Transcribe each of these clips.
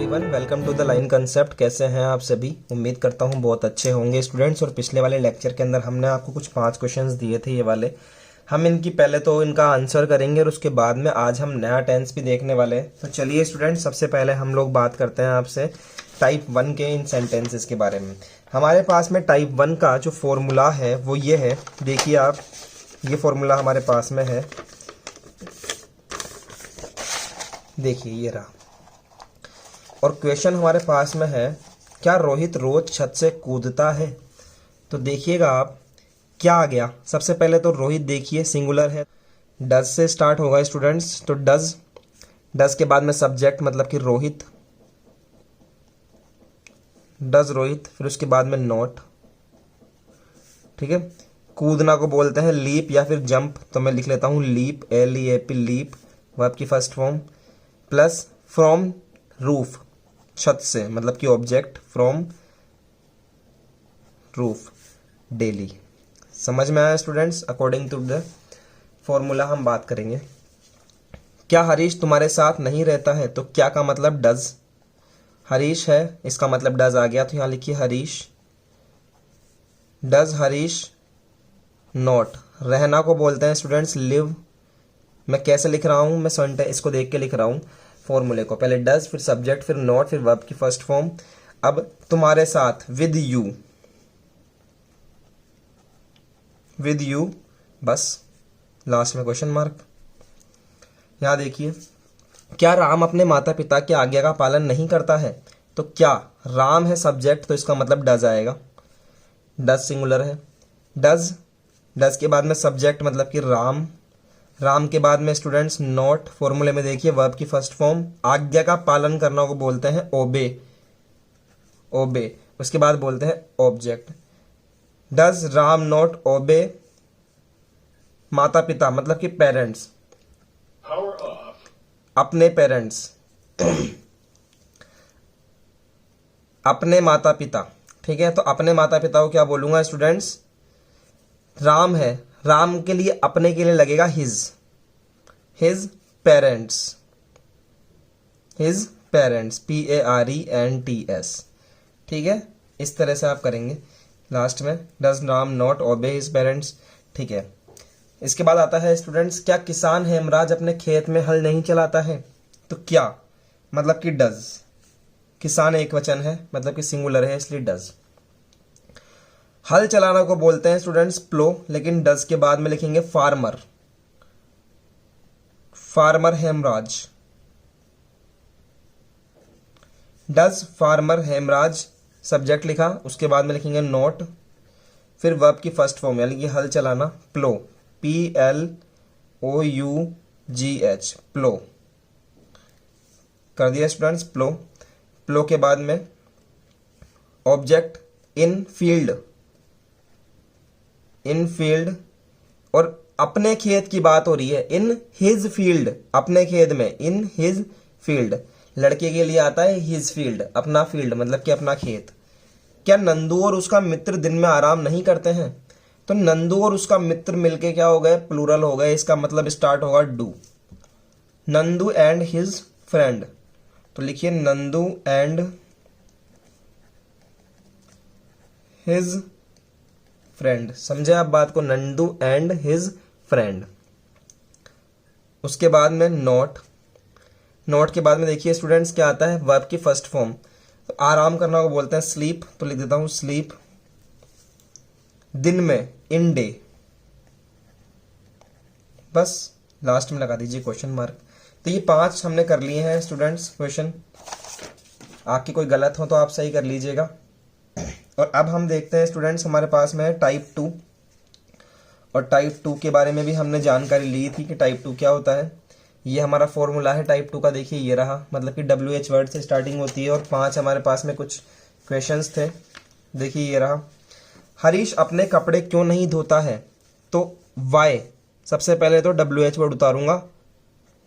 Everyone, welcome to the line concept. कैसे हैं आप सभी? उम्मीद करता हूं बहुत अच्छे होंगे स्टूडेंट्स। और पिछले वाले लेक्चर के अंदर हमने आपको कुछ 5 क्वेश्चंस दिए थे, ये वाले हम इनकी पहले तो इनका आंसर करेंगे और उसके बाद में आज हम नया टेंस भी देखने वाले हैं। तो चलिए स्टूडेंट्स, सबसे पहले हम लोग बात करते हैं आपसे टाइप 1 के इन सेंटेंसेस के बारे में। हमारे पास में टाइप 1 का जो फॉर्मूला है वो ये है, देखिए आप, ये फॉर्मूला हमारे पास में है, देखिए ये रहा। और क्वेश्चन हमारे पास में है, क्या रोहित रोज छत से कूदता है? तो देखिएगा आप क्या आ गया। सबसे पहले तो रोहित देखिए सिंगुलर है, डज से स्टार्ट होगा स्टूडेंट्स। तो डज, डज के बाद में सब्जेक्ट मतलब कि रोहित, डज रोहित, फिर उसके बाद में नॉट, ठीक है। कूदना को बोलते हैं लीप या फिर जंप, तो मैं लिख लेता हूं लीप, LEAP, लीप वर्ब की first form, plus from roof, छत से मतलब कि ऑब्जेक्ट, फ्रॉम रूफ, डेली। समझ में आया students? According to the formula हम बात करेंगे। क्या हरीश तुम्हारे साथ नहीं रहता है? तो क्या का मतलब डज, हरीश है इसका मतलब डज आ गया, तो यहां लिखिए हरीश, डज हरीश नॉट। रहना को बोलते हैं स्टूडेंट्स लिव। मैं कैसे लिख रहा हूं, मैं सेंटेंस इसको देख के लिख रहा हूं फॉर्मूले को, पहले डज, फिर सब्जेक्ट, फिर नॉट, फिर वर्ब की फर्स्ट फॉर्म। अब तुम्हारे साथ, विद यू, विद यू, बस लास्ट में क्वेश्चन मार्क। यहां देखिए, क्या राम अपने माता पिता की आज्ञा का पालन नहीं करता है? तो क्या, राम है सब्जेक्ट, तो इसका मतलब डज आएगा, डज सिंगुलर है। डज, डज के बाद में सब्जेक्ट मतलब कि राम, राम के बाद में स्टूडेंट्स नॉट, फॉर्मूले में देखिए वर्ब की फर्स्ट फॉर्म, आज्ञा का पालन करना को बोलते हैं ओबे, ओबे, उसके बाद बोलते हैं object. Does Ram not obey माता पिता मतलब कि पेरेंट्स, अपने पेरेंट्स, अपने माता पिता, ठीक है। तो अपने माता पिता को क्या बोलूंगा स्टूडेंट्स? राम है, राम के लिए अपने के लिए लगेगा his, his parents, his parents, PARENTS, ठीक है। इस तरह से आप करेंगे लास्ट में, does Ram not obey his parents, ठीक है। इसके बाद आता है स्टूडेंट्स, क्या किसान हेमराज अपने खेत में हल नहीं चलाता है? तो क्या मतलब कि डज, किसान एक वचन है मतलब कि सिंगुलर है इसलिए डज। हल चलाना को बोलते हैं स्टूडेंट्स प्लो, लेकिन डज के बाद में लिखेंगे farmer, farmer Hemraj, does farmer Hemraj, subject लिखा, उसके बाद में लिखेंगे नॉट, फिर वर्ब की फर्स्ट फॉर्म यानी कि हल चलाना, प्लो, PLOUGH, प्लो कर दिया स्टूडेंट्स, प्लो। प्लो के बाद में object in field, in field, और अपने खेत की बात हो रही है, इन हिज फील्ड, अपने खेत में, इन हिज फील्ड। लड़के के लिए आता है हिज फील्ड, अपना फील्ड मतलब कि अपना खेत। क्या नंदू और उसका मित्र दिन में आराम नहीं करते हैं? तो नंदू और उसका मित्र मिलके क्या हो गए, प्लूरल हो गए, इसका मतलब स्टार्ट होगा do. Nandu and his friend, तो लिखिए नंदू एंड हिज फ्रेंड, समझे आप बात को, नंदू एंड हिज फ्रेंड। उसके बाद में नॉट, नॉट के बाद में देखिए स्टूडेंट्स क्या आता है, वर्ब की फर्स्ट फॉर्म। तो आराम करना को बोलते हैं स्लीप, तो लिख देता हूं स्लीप। दिन में, इन डे, बस लास्ट में लगा दीजिए क्वेश्चन मार्क। तो ये 5 हमने कर लिए हैं स्टूडेंट्स क्वेश्चन, आपकी कोई गलत हो तो आप सही कर लीजिएगा। और अब हम देखते हैं स्टूडेंट्स, हमारे पास में है टाइप 2, और टाइप 2 के बारे में भी हमने जानकारी ली थी कि टाइप 2 क्या होता है। ये हमारा फॉर्मूला है टाइप 2 का, देखिए ये रहा, मतलब कि WH वर्ड से स्टार्टिंग होती है और 5 हमारे पास में कुछ क्वेश्चंस थे, देखिए ये रहा। हरीश अपने कपड़े क्यों नहीं धोता है? तो वाई, सबसे पहले तो WH वर्ड उतारूंगा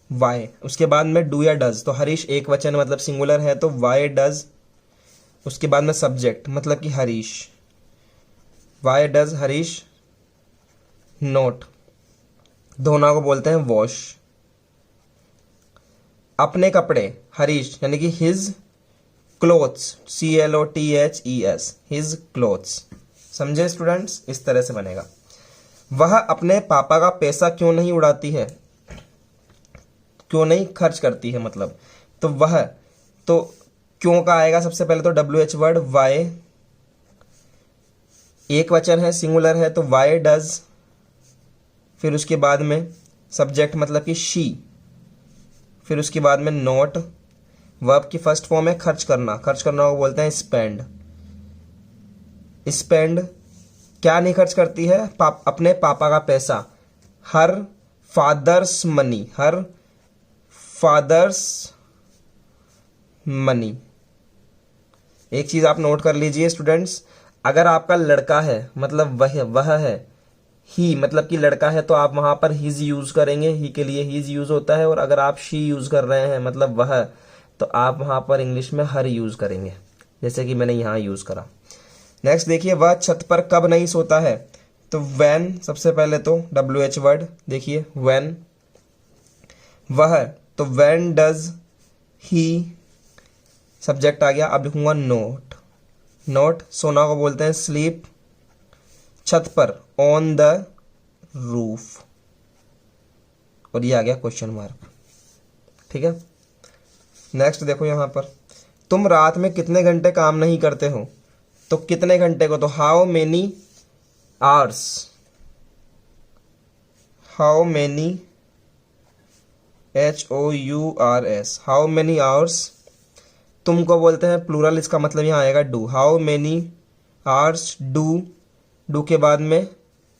वाई, उसके बाद में डू या डज, तो हरीश एक वचन मतलब सिंगुलर है तो वाई डज, उसके बाद में सब्जेक्ट मतलब कि Harish, why does Harish note. धोना को बोलते हैं वॉश। अपने कपड़े हरीश यानी कि his clothes, CLOTHES, his clothes. समझे स्टूडेंट्स, इस तरह से बनेगा। वह अपने पापा का पैसा क्यों नहीं उड़ाती है, क्यों नहीं खर्च करती है मतलब, तो वह, तो क्यों का आएगा सबसे पहले तो WH वर्ड, वाई, एक वचन है, सिंगुलर है, तो वाई डज, फिर उसके बाद में सब्जेक्ट मतलब कि शी, फिर उसके बाद में नॉट, वर्ब की फर्स्ट फॉर्म है खर्च करना, खर्च करना को बोलते हैं स्पेंड। स्पेंड क्या नहीं खर्च करती है, अपने पापा का पैसा, her father's money, her father's money. एक चीज आप नोट कर लीजिए स्टूडेंट्स, अगर आपका लड़का है मतलब वह है, ही मतलब कि लड़का है, तो आप वहां पर हिज यूज करेंगे, ही के लिए हिज यूज होता है। और अगर आप शी यूज कर रहे हैं मतलब वह, तो आप वहां पर इंग्लिश में हर यूज करेंगे, जैसे कि मैंने यहां यूज करा। नेक्स्ट देखिए, वह छत पर कब नहीं सोता है, तो व्हेन, सबसे पहले तो WH वर्ड देखिए, व्हेन, वह, तो व्हेन डज ही, सब्जेक्ट आ गया। अब लिखूंगा नोट, नोट सोना को बोलते हैं स्लीप, छत पर ऑन द रूफ, और ये आ गया क्वेश्चन मार्क। ठीक है, नेक्स्ट देखो यहां पर, तुम रात में कितने घंटे काम नहीं करते हो, तो कितने घंटे को, तो how many hours, how many, HOURS, how many hours, तुमको बोलते हैं प्लूरल, इसका मतलब यहां आएगा do, how many hours do, do के बाद में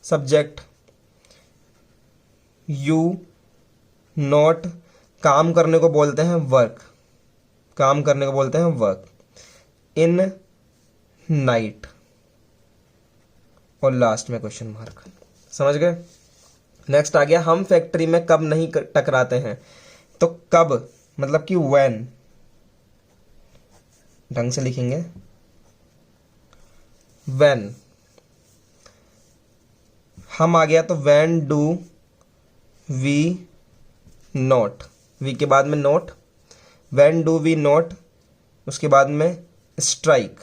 सब्जेक्ट यू, नॉट, काम करने को बोलते हैं वर्क, काम करने को बोलते हैं वर्क, इन नाइट, और लास्ट में क्वेश्चन मार्क। समझ गए। नेक्स्ट आ गया, हम फैक्ट्री में कब नहीं टकराते हैं, तो कब मतलब कि व्हेन, ढंग से लिखेंगे व्हेन। हम आ गया तो when do we not, we के बाद में not, when do we not, उसके बाद में strike,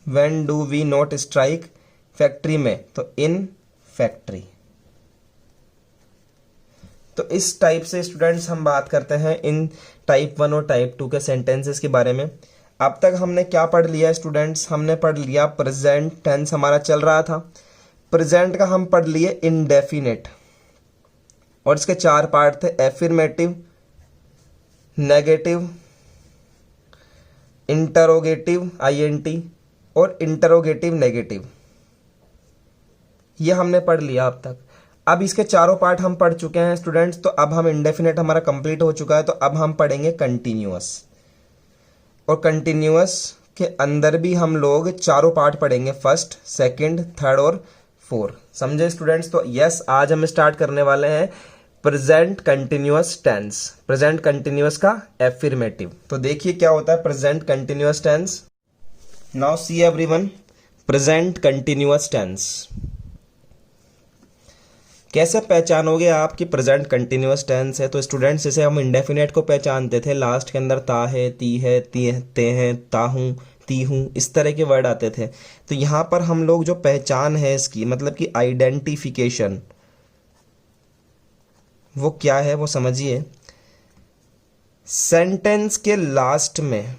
when do we not strike factory में, तो इन फैक्ट्री। तो इस टाइप से स्टूडेंट्स हम बात करते हैं इन टाइप 1 और टाइप 2 के सेंटेंसेस के बारे में। अब तक हमने क्या पढ़ लिया स्टूडेंट्स, हमने पढ़ लिया प्रेजेंट टेंस हमारा चल रहा था, प्रेजेंट का हम पढ़ लिए इनडेफिनेट, और इसके 4 पार्ट थे, एफर्मेटिव, नेगेटिव, इंटरोगेटिव INT, और इंटरोगेटिव नेगेटिव। ये हमने पढ़ लिया अब तक। अब इसके चारों पार्ट हम पढ़ चुके हैं स्टूडेंट्स, तो अब हम इंडेफिनेट हमारा कंप्लीट हो चुका है, तो अब हम पढ़ेंगे कंटिन्यूअस, और कंटिन्यूअस के अंदर भी हम लोग चारों पार्ट पढ़ेंगे, फर्स्ट, सेकंड, थर्ड और फोर्थ। समझे स्टूडेंट्स। तो यस, आज हम स्टार्ट करने वाले हैं present continuous tense, present continuous का एफर्मेटिव। तो देखिए क्या होता है present continuous tense. Now see everyone, present continuous tense कैसे पहचानोगे आप कि प्रेजेंट कंटिन्यूअस टेंस है। तो स्टूडेंट्स, जैसे हम इंडेफिनेट को पहचानते थे, लास्ट के अंदर ता है, ती है, ते हैं, ता हूँ, ती हूँ, इस तरह के वर्ड आते थे। तो यहाँ पर हम लोग जो पहचान है इसकी, मतलब कि आइडेंटिफिकेशन, वो क्या है वो समझिए। सेंटेंस के लास्ट में,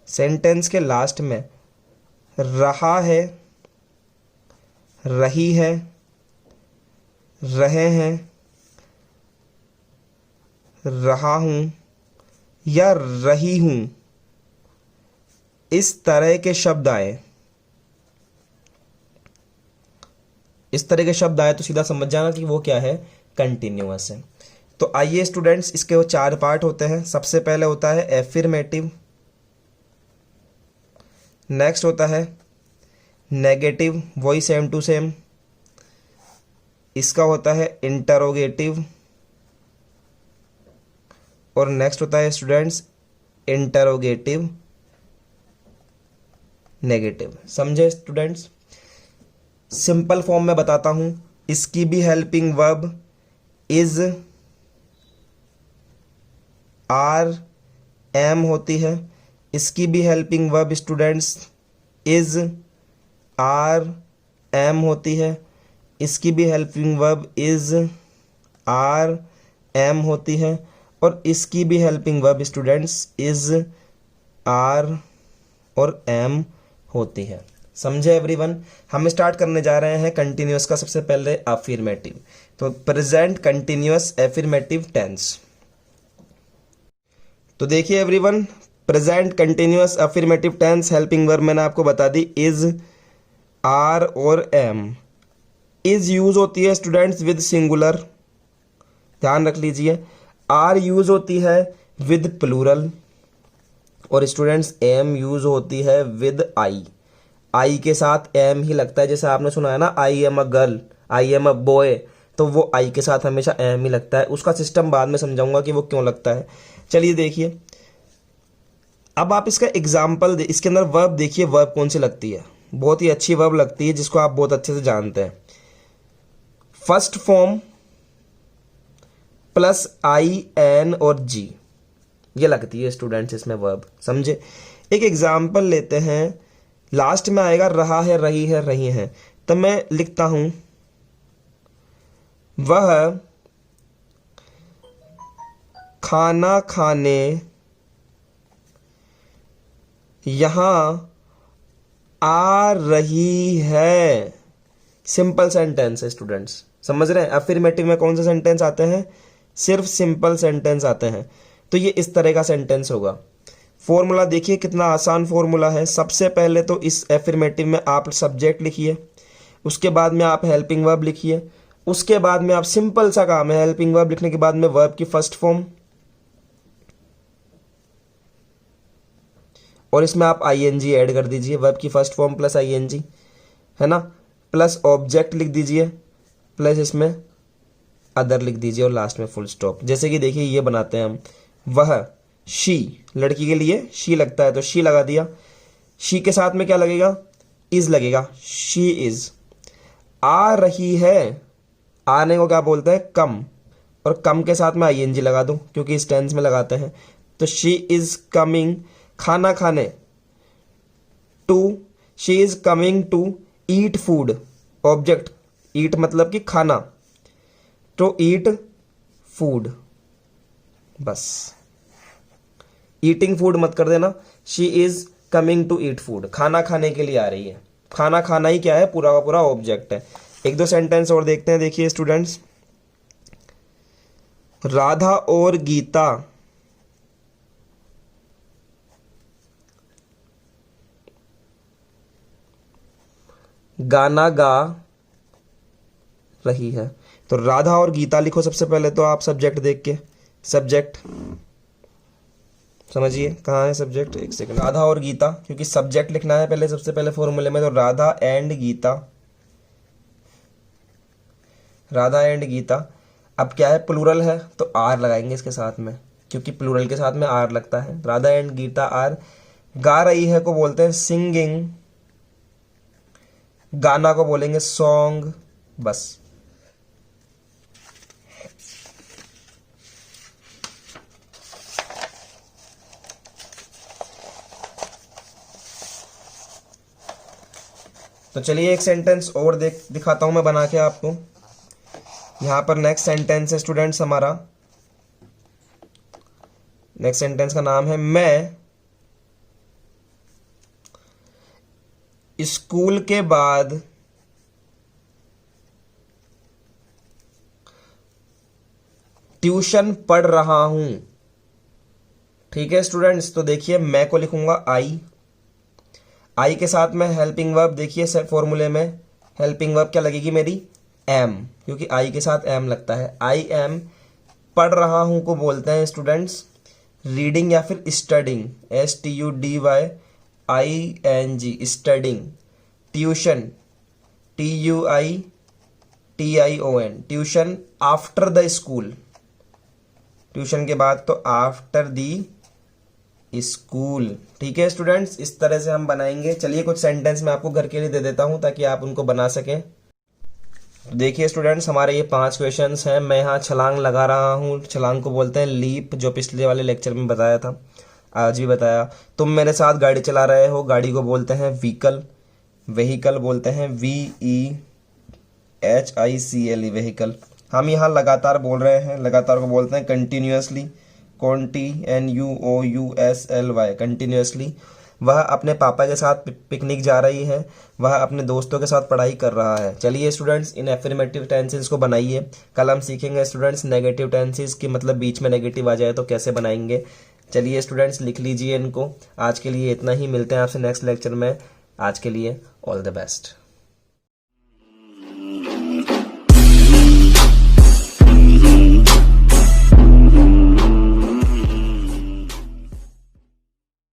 सेंटेंस के लास्ट में रहा है, रही है, रहे हैं, रहा हूं या रही हूं, इस तरह के शब्द आए, इस तरह के शब्द आए तो सीधा समझ जाना कि वो क्या है, कंटिन्यूअस है। तो आइए स्टूडेंट्स, इसके वो 4 पार्ट होते हैं। सबसे पहले होता है एफर्मेटिव, नेक्स्ट होता है नेगेटिव, वही सेम टू सेम। इसका होता है इंटरोगेटिव, और नेक्स्ट होता है स्टूडेंट्स इंटरोगेटिव नेगेटिव। समझे स्टूडेंट्स। सिंपल फॉर्म में बताता हूं, इसकी भी helping verb is, are am होती है। इसकी भी helping verb students is are am होती है। इसकी भी helping verb is are am होती है। और इसकी भी helping verb students is are और एम होती है। समझे एवरीवन। हम स्टार्ट करने जा रहे हैं कंटिन्यूअस का। सबसे पहले अफर्मेटिव, तो प्रेजेंट कंटिन्यूअस अफर्मेटिव टेंस। तो देखिए everyone, present continuous affirmative tense helping verb मैंने आपको बता दी इज, आर और एम। इज यूज होती है स्टूडेंट्स विद सिंगुलर, ध्यान रख लीजिए। आर यूज होती है विद प्लूरल, और स्टूडेंट्स एम यूज होती है विद आई। आई के साथ एम ही लगता है। जैसे आपने सुना है ना, I am a girl, I am a boy, तो वो आई के साथ हमेशा एम ही लगता है। उसका सिस्टम बाद में समझाऊंगा कि वो क्यों लगता है। चलिए देखिए, अब आप इसका एग्जाम्पल इसके अंदर वर्ब देखिए, वर्ब कौन सी लगती है। बहुत ही अच्छी वर्ब लगती है जिसको आप बहुत अच्छे से जानते हैं। First form plus I N और जी, ये लगती है स्टूडेंट्स इसमें वर्ब। समझे। एक एग्जाम्पल लेते हैं, लास्ट में आएगा रहा है, रही है, रही है। तो मैं लिखता हूं वह खाना खाने यहां आ रही है। सिंपल सेंटेंस है स्टूडेंट्स, समझ रहे हैं। अफर्मेटिव में कौन से सेंटेंस आते हैं? सिर्फ सिंपल सेंटेंस आते हैं। तो ये इस तरह का सेंटेंस होगा। फॉर्मूला देखिए कितना आसान फॉर्मूला है। सबसे पहले तो इस एफर्मेटिव में आप सब्जेक्ट लिखिए, उसके बाद में आप हेल्पिंग वर्ब लिखिए, उसके बाद में आप सिंपल सा काम है, हेल्पिंग वर्ब लिखने के बाद में वर्ब की फर्स्ट फॉर्म, और इसमें आप आईएनजी ऐड कर दीजिए। वर्ब की फर्स्ट फॉर्म प्लस आईएनजी, है ना, प्लस ऑब्जेक्ट लिख दीजिए, प्लस इसमें अदर लिख दीजिए, और लास्ट में फुल स्टॉप। जैसे कि देखिए ये बनाते हैं हम, वह शी, लड़की के लिए शी लगता है तो शी लगा दिया। शी के साथ में क्या लगेगा? इज लगेगा, शी इज। आ रही है, आने को क्या बोलते हैं? कम, और कम के साथ में आईएनजी लगा दो क्योंकि इस टेंस में लगाते हैं। तो शी इज कमिंग, खाना खाने, to, she is coming to eat food, object, eat मतलब कि खाना, तो ईट फूड, बस ईटिंग फूड मत कर देना। She is coming to eat food, खाना खाने के लिए आ रही है। खाना खाना ही क्या है? पूरा का पूरा ऑब्जेक्ट है। एक दो सेंटेंस और देखते हैं। देखिए स्टूडेंट्स, राधा और गीता गाना गा रही है। तो राधा और गीता लिखो सबसे पहले तो आप सब्जेक्ट देख के। सब्जेक्ट समझिए कहाँ है सब्जेक्ट, एक सेकंड। राधा और गीता, क्योंकि सब्जेक्ट लिखना है पहले, सबसे पहले फॉर्मूले में। तो राधा एंड गीता, राधा एंड गीता। अब क्या है? प्लूरल है तो आर लगाएंगे इसके साथ में, क्योंकि प्लूरल के साथ में आर लगता है। राधा एंड गीता आर, गा रही है को बोलते हैं सिंगिंग, गाना को बोलेंगे सॉन्ग, बस। तो चलिए एक सेंटेंस और दिखाता हूं मैं बना के आपको। यहां पर नेक्स्ट सेंटेंस है स्टूडेंट्स हमारा। नेक्स्ट सेंटेंस का नाम है मैं स्कूल के बाद ट्यूशन पढ़ रहा हूं। ठीक है स्टूडेंट्स, तो देखिए मैं को लिखूंगा आई, आई के साथ में हेल्पिंग वर्ब। देखिए फॉर्मूले में हेल्पिंग वर्ब क्या लगेगी मेरी? एम, क्योंकि आई के साथ एम लगता है। आई एम, पढ़ रहा हूं को बोलते हैं स्टूडेंट्स रीडिंग या फिर studying, STUDYING, studying. Tuition, TUITION, tuition after the school, tuition के बाद तो आफ्टर दी स्कूल। ठीक है स्टूडेंट्स, इस तरह से हम बनाएंगे। चलिए कुछ सेंटेंस मैं आपको घर के लिए दे देता हूं ताकि आप उनको बना सकें। तो देखिए स्टूडेंट्स, हमारे ये 5 क्वेश्चंस हैं। मैं यहाँ छलांग लगा रहा हूँ, छलांग को बोलते हैं लीप, जो पिछले वाले लेक्चर में बताया था, आज भी बताया। तुम मेरे साथ गाड़ी चला रहे हो, गाड़ी को बोलते हैं व्हीकल, व्हीकल बोलते हैं VEHICLE, व्हीकल। हम यहाँ लगातार बोल रहे हैं, लगातार को बोलते हैं कंटिन्यूअसली, CONTINUOUSLY, कंटिन्यूअसली। वह अपने पापा के साथ पिकनिक जा रही है, वह अपने दोस्तों के साथ पढ़ाई कर रहा है। चलिए स्टूडेंट्स, इन एफर्मेटिव टेंसेस को बनाइए। कल हम सीखेंगे स्टूडेंट्स नेगेटिव टेंसेस की, मतलब बीच में नेगेटिव आ जाए तो कैसे बनाएंगे। चलिए स्टूडेंट्स, लिख लीजिए इनको। आज के लिए इतना ही, मिलते हैं आपसे नेक्स्ट लेक्चर में। आज के लिए ऑल द बेस्ट।